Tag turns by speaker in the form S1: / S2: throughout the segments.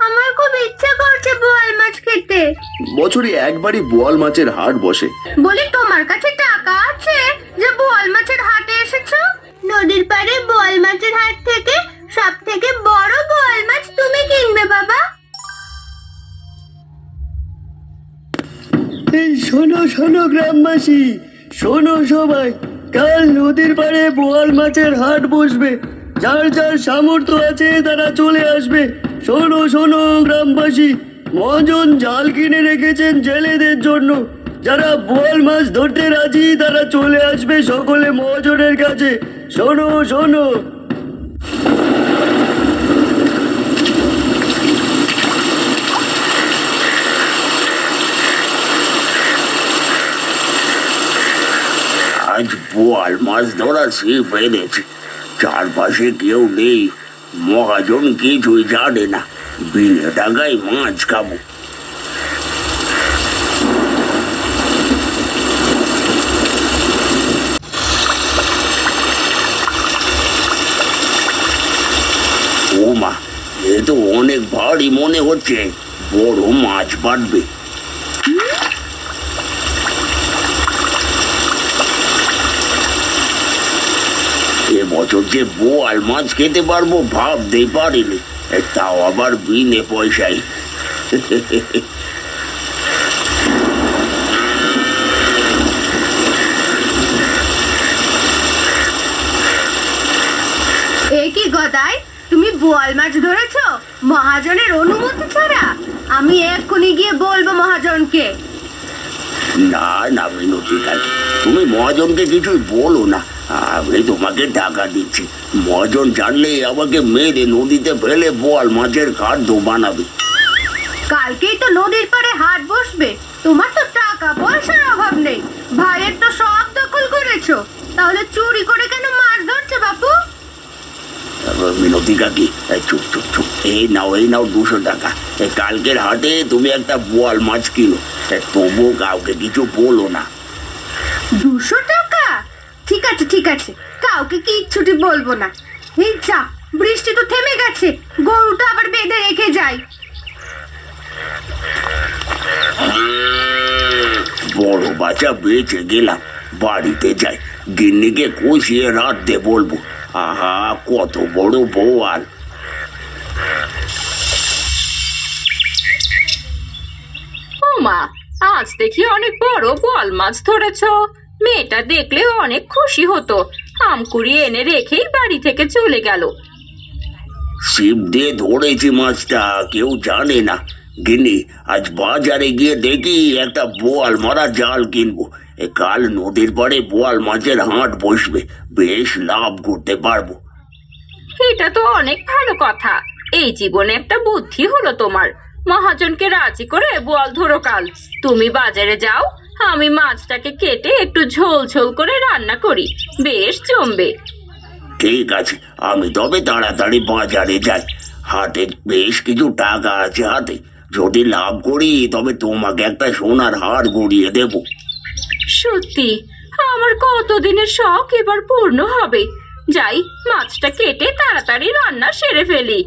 S1: আমার খুব ইচ্ছা করছে বোয়াল মাছ খেতে।
S2: বছরে একবারই বোয়াল মাছের হাট বসে।
S1: বলি তোমার কাছে টাকা আছে যে বোয়াল মাছের হাটে এসেছো? নদীর পাড়ে বোয়াল মাছের হাট থেকে সব থেকে বড় বোয়াল মাছ তুমি কিনবে বাবা।
S3: এই শোনো শোনো গ্রামবাসী, শোনো সবাই, কাল নদীর পাড়ে বোয়াল মাছের হাট বসবে। যার যার সামর্থ্য আছে তারা চলে আসবে। শোনো শোনো গ্রামবাসী, মহাজন জাল কিনে রেখেছেন জেলেদের জন্য। যারা বোয়াল মাছ ধরতে রাজি তারা চলে আসবে সকলে মহাজনের কাছে। শোনো শোনো।
S4: আজ বোয়াল মাছ ধরা ছিপ এনেছে, চারপাশে কেউ নেই, মহাজন কিছুই জানে না, বিনা টাকায় মাছ খাবো। ও মা, এ তো অনেক ভারী মনে হচ্ছে, বড় মাছ পাঠবে। এবছর যে বোয়াল মাছ খেতে পারবো ভাবতেই পারিনি, তাও আবার বিনে পয়সায়।
S1: এ কি গদাই, তুমি বোয়াল মাছ ধরেছো মহাজনের অনুমতি ছাড়া? আমি এক্ষুনি গিয়ে বলবো মহাজনকে।
S4: না না মিনতি কাকি, তুমি মহাজনকে কিছুই বলো না, আমি তোমাকে টাকা দিচ্ছি। মহাজন জানলে আমাকে মেরে নদীতে ফেলে বোয়াল মাছের খাদ্য বানাবে।
S1: কালকেই তো নদীর পাড়ে হাট বসবে, তোমার তো টাকা পয়সার অভাব নেই, ভাইয়ের তো সব দখল করেছো, তাহলে চুরি করে কেন মাছ ধরছো বাপু?
S4: মিনতি কাকি, চুপ চুপ চুপ, এই নাও 200 টাকা। কালকের হাটে তুমি একটা বোয়াল মাছ কিনো, তবুও কাউকে কিছু বলো না।
S1: 200 টাকা? ঠিক আছে ঠিক আছে, কাউকে কিচ্ছুটি বলবো না। এই যা, বৃষ্টি তো থেমে গেছে, গরুটা আবার বেঁধে রেখে যাই।
S4: বড় বাচ্চা বেঁচে গেলাম, বাড়িতে যাই, গিন্নিকে কষিয়ে রাঁধতে বলবো। আহা, কত বড় বোয়াল!
S5: ও মা, আজ দেখি অনেক বড় বোয়াল মাছ ধরেছ। মেয়েটা দেখলে অনেক খুশি হতো, আম কুড়িয়ে এনে রেখেই বাড়ি থেকে চলে গেল।
S4: ছিপ দিয়ে ধরেছি মাছটা, কেউ জানে না। গিন্নি, আজ বাজারে গিয়ে দেখি একটা বোয়াল মারা জাল কিনবো। কাল নদীর পাড়ে বোয়াল মাছের হাট বসবে, বেশ লাভ করতে পারবো।
S5: এটা তো অনেক ভালো কথা, এই জীবনে একটা বুদ্ধি হলো তোমার। মহাজনকে রাজি করে বোয়াল ধরো কাল। তুমি বাজারে যাও, আমি মাছটাকে কেটে একটু ঝোল ঝোল করে রান্না করি, বেশ জমবে।
S4: ঠিক আছে, আমি তবে তাড়াতাড়ি বাজারে যাই। হাতে বেশ কিছু টাকা আছে হাতে, যদি লাভ করি তবে তোমাকে একটা সোনার হার গড়িয়ে দেব।
S5: সত্যি আমার কতদিনের শখ এবার পূর্ণ হবে। যাই, মাছটা কেটে তাড়াতাড়ি রান্না সেরে ফেলি।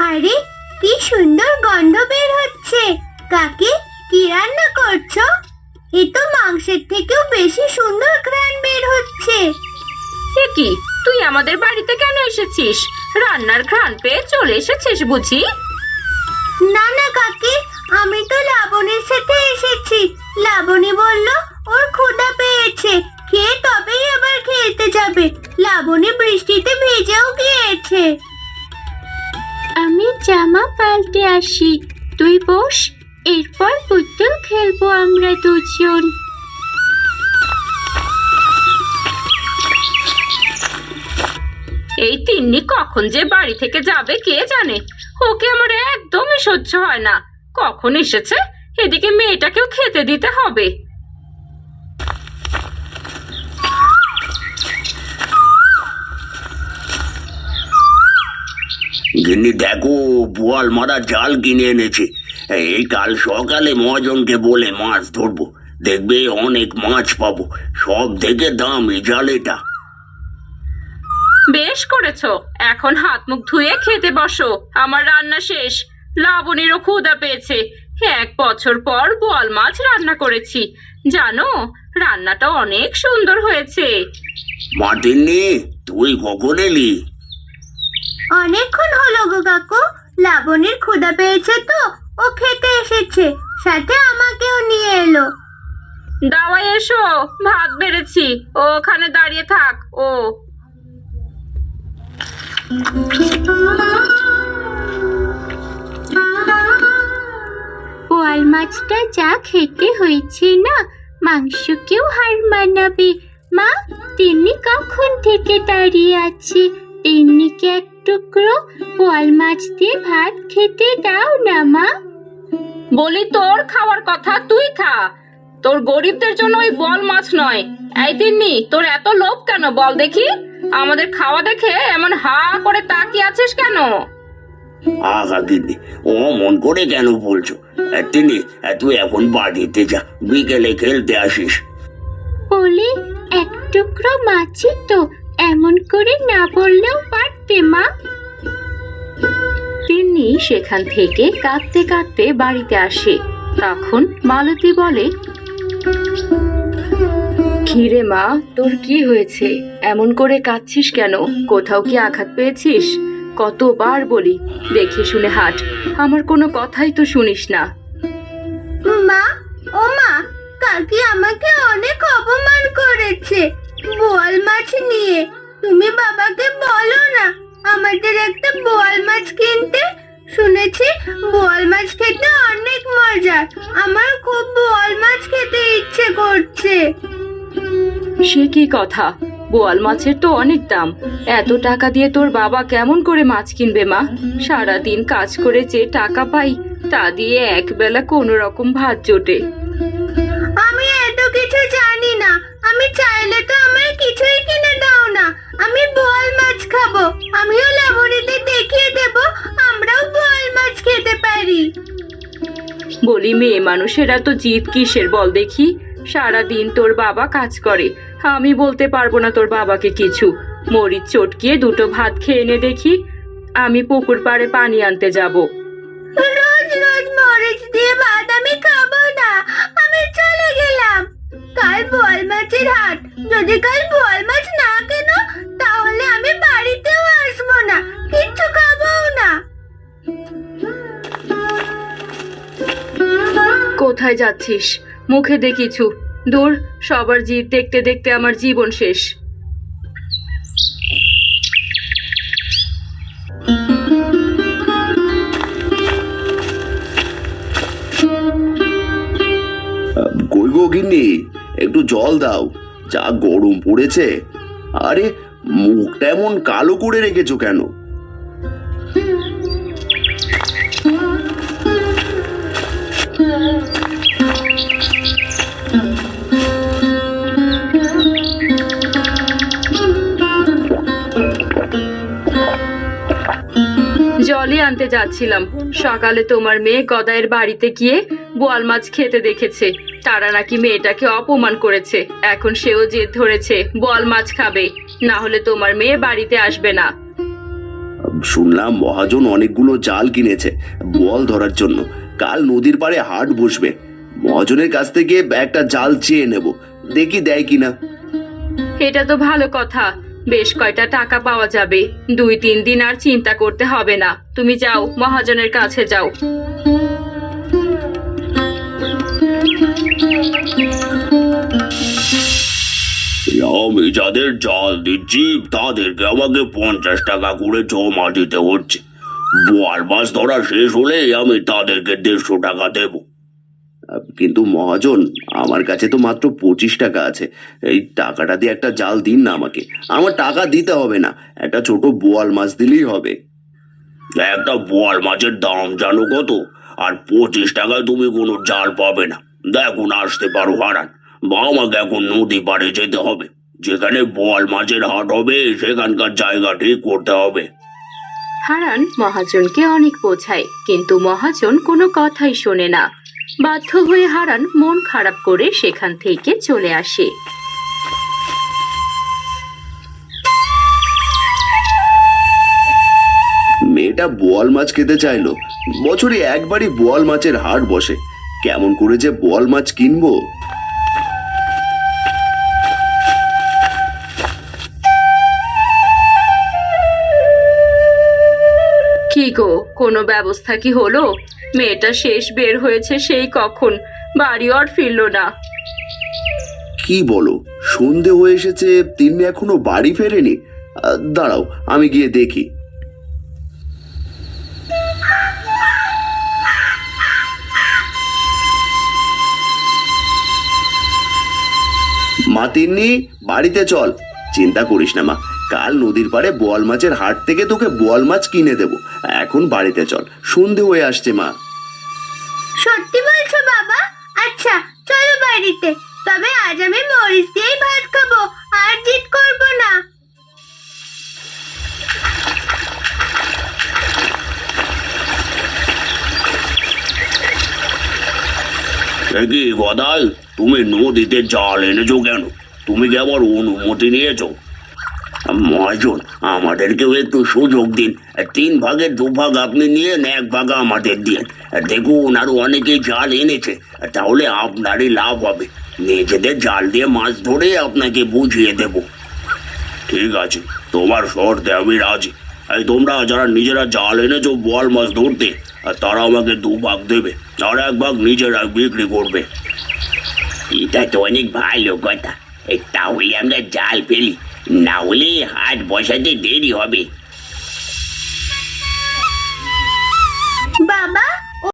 S1: আরে কি সুন্দর গন্ধ বের হচ্ছে। কাকি, কি রান্না করছো? এ তো মাংসের থেকেও বেশি সুন্দর ঘ্রাণ বের হচ্ছে।
S5: এ কি, তুই আমাদের বাড়িতে কেন এসেছিস? রান্নার ঘ্রাণ পেয়ে চলে এসেছিস বুঝি?
S1: না না কাকি, আমি তো লাবণীর সাথে এসেছি। লাবণী বলল ওর ক্ষুধা পেয়েছে, খেয়ে তবেই আবার খেলতে যাবে। লাবণী বৃষ্টিতে ভিজেও গিয়েছে।
S6: আমি জামা পাল্টে আসি, তুই বস, এরপর পুতুল খেলবো আমরা দুজন।
S5: এই তিন্নি কখন যে বাড়ি থেকে যাবে কে জানে, ওকে আমার একদমই সহ্য হয় না। কখন এসেছে, এদিকে মেয়েটাকেও খেতে দিতে হবে।
S4: গিন্নি দেখো, বোয়াল মারা জাল কিনে এনেছে। এই কাল সকালে মহাজনকে বলে মাছ ধরবো, দেখবে অনেক মাছ পাবো। সব থেকে দামি জাল এটা।
S5: বেশ করেছো, এখন হাত মুখ ধুয়ে খেতে বসো। আমার রান্না শেষ। লাবণীরও ক্ষুধা পেয়েছে। 1 বছর পর বোয়াল মাছ রান্না করেছি। জানো, রান্নাটা অনেক সুন্দর হয়েছে।
S4: মাটিনি, তুই কখন এলি?
S1: অনেকক্ষণ হলো গো কাকু। লাবণীর ক্ষুধা পেয়েছে তো ও খেতে এসেছে, সাথে আমাকেও নিয়ে এলো।
S5: দাওয়াই এসো, ভাত বেড়েছি। ও ওখানে দাঁড়িয়ে থাক। ও
S6: বোয়াল মাছটা যা খেতে হয়েছে না, মাংসকেও হার মানাবে। মা, তিন্নি কখন থেকে দাঁড়িয়ে আছে? তিন্নিকে এক টুকরো বোয়াল মাছ দিয়ে ভাত খেতে দাও না মা।
S5: বলি, তোর খাওয়ার কথা তুই খা। তোর গরিবদের জন্য ওই বোয়াল মাছ নয়। এই তিন্নি, তোর এত লোভ কেন বল দেখি? আমাদের খাওয়া দেখে এমন হা করে তাকিয়ে আছিস কেন?
S4: আহা গিন্নি, ও মন করে কেন বলছো? তিনি, তুই এখন বাড়িতে যা, বিকেলে খেলতে আসিস।
S6: বলি, এক টুকরো মাছই তো, এমন করে না বললেও পারতে মা।
S5: তিন্নি সেখান থেকে কাঁদতে কাঁদতে বাড়িতে আসে। তখন মালতী বলে, কিরে মা, তোর কি হয়েছে? এমন করে কাঁদছিস কেন? কোথাও কি আঘাত পেয়েছিস? কতবার বলি দেখে শুনে হাঁট, আমার কোনো কথাই তো শুনিস না।
S1: মা, ও মা, কাকি আমাকে অনেক অপমান করেছে বোয়াল মাছ নিয়ে। তুমি বাবাকে বলো না আমাদের একটা বোয়াল মাছ কিনতে। শুনেছি বোয়াল মাছ খেতে অনেক মজা। আমার খুব বোয়াল মাছ খেতে ইচ্ছে করছে।
S5: সে কি কথা? বোয়াল মাছের তো অনেক দাম। এত টাকা দিয়ে তোর বাবা কেমন করে মাছ কিনবে মা? সারাদিন কাজ করে যে টাকা পাই তা দিয়ে একবেলা কোনো রকম ভাত জোটে।
S1: আমি এত কিছু জানি না। আমি চাইলে তো আমায় কিছুই কিনে দাও না। আমি বোয়াল মাছ খাবো। আমিও লাবণীতে দেখিয়ে দেব আমরাও বোয়াল মাছ খেতে পারি।
S5: বলি, মেয়ে মানুষেরা তো জিদ কিসের বল দেখি? সারাদিন তোর বাবা কাজ করে, আমি বলতে পারবো না তোর বাবাকে কিছু। মরিচ চটকিয়ে 2টো ভাত খেয়ে এনে দেখি। আমি পুকুর পাড়ে পানি আনতে যাব।
S1: রোজ রোজ মরিচ দিয়ে ভাত আমি খাবো না। আমি চলে গেলাম। কাল বোয়াল মাছের হাট। যদি কাল বোয়াল মাছ না কেন তাহলে আমি বাড়িতেও আসবো না, কিচ্ছু খাবোও না।
S5: কোথায় যাচ্ছিস? মুখে দে কিছু। দূর, সবার জিদ দেখতে দেখতে আমার জীবন শেষ।
S2: কই গো গিন্নি, একটু জল দাও, যা গরম পড়েছে। আরে, মুখটা এমন কালো করে রেখেছো কেন?
S5: জলই আনতে যাচ্ছিলাম। সকালে তোমার মেয়ে গদাইয়ের বাড়িতে গিয়ে বোয়াল মাছ খেতে দেখেছে। তারা নাকি মেয়েটাকে অপমান করেছে। এখন সেও জেদ ধরেছে বোয়াল মাছ খাবে, না হলে তোমার মেয়ে বাড়িতে আসবে না।
S2: শুনলাম মহাজন অনেকগুলো জাল কিনেছে বোয়াল ধরার জন্য। কাল নদীর পাড়ে হাট বসবে। মহাজনের কাছ থেকে একটা জাল চেয়ে নেব, দেখি দেয় কিনা।
S5: এটা তো ভালো কথা। বেশ কয়টা টাকা পাওয়া যাবে। 2-3 দিন আর চিন্তা করতে হবে না। তুমি যাও, মহাজনের কাছে যাও।
S4: আমি যাদের জাল দিচ্ছি তাদেরকে আমাকে 50 টাকা করে জমা দিতে হচ্ছে। বোয়াল মাছ ধরা শেষ হলে আমি তাদেরকে 150 টাকা দেব।
S2: কিন্তু মহাজন, আমার কাছে তো মাত্র 25 টাকা আছে। এই টাকাটা দিয়ে একটা জাল দিন না আমাকে। আমার টাকা দিতে হবে না, একটা ছোট বোয়াল মাছ দিলেই হবে।
S4: একটা বোয়াল মাছের দাম জানো কত? আর 25 টাকায় তুমি কোনো জাল পাবে না। দেখুন, আসতে পারো হারান, বা আমাকে এখন নদী পাড়ে যেতে হবে। যেখানে বোয়াল মাছের হাট হবে সেখানকার জায়গা ঠিক করতে হবে।
S5: হারান মহাজনকে অনেক বোঝায়, কিন্তু মহাজন কোনো কথাই শোনে না। বাধ্য হয়ে হারান মন খারাপ করে সেখান থেকে চলে আসে।
S2: মেয়েটা বোয়াল মাছ খেতে চাইলো। বছরে একবারই বোয়াল মাছের হাট বসে, কেমন করে যে বোয়াল মাছ কিনবো।
S5: কি গো, কোনো ব্যবস্থা কি হলো? মেয়েটা শেষ বের হয়েছে সেই কখন, বাড়িও আর ফিরলো না।
S2: কি বলো, সন্ধে হয়ে এসেছে, তিনি এখনো বাড়ি ফেরেনি? দাঁড়াও, আমি গিয়ে দেখি। মা তিন্নি, বাড়িতে চল। চিন্তা করিস না মা, কাল নদীর পাড়ে বোয়াল মাছের হাট থেকে তোকে বোয়াল মাছ কিনে দেব। এখন বাড়িতে চল, সন্ধে হয়ে আসছে মা।
S1: সত্যি বলছো বাবা? আচ্ছা চলো বাড়িতে, তবে আজ আমি মরিচ দিয়েই ভাত খাবো, আর জিদ করবো না।
S4: কি গদাই, তুমি নদীতে জাল এনেছো কেন? তুমি কি আবার অনুমতি নিয়েছো? মহাজন, আমাদেরকেও একটু সুযোগ দিন। 3 ভাগের 2 ভাগ আপনি নিয়ে 1 ভাগ আমাদের দিন। দেখুন, আরো অনেকে জাল এনেছে, তাহলে আপনারই লাভ হবে। নিজেদের জাল দিয়ে মাছ ধরে আপনাকে বুঝিয়ে দেব। ঠিক আছে, তোমার শর্তে আমি রাজি। এই তোমরা যারা নিজেরা জাল এনেছো বোয়াল মাছ ধরতে, তারা আমাকে 2 ভাগ দেবে, আর 1 ভাগ নিজেরা বিক্রি করবে। এটা তো অনেক ভালো কথা। তাহলে আমরা জাল ফেলি, না হলে হাট বসাতে দেরি হবে।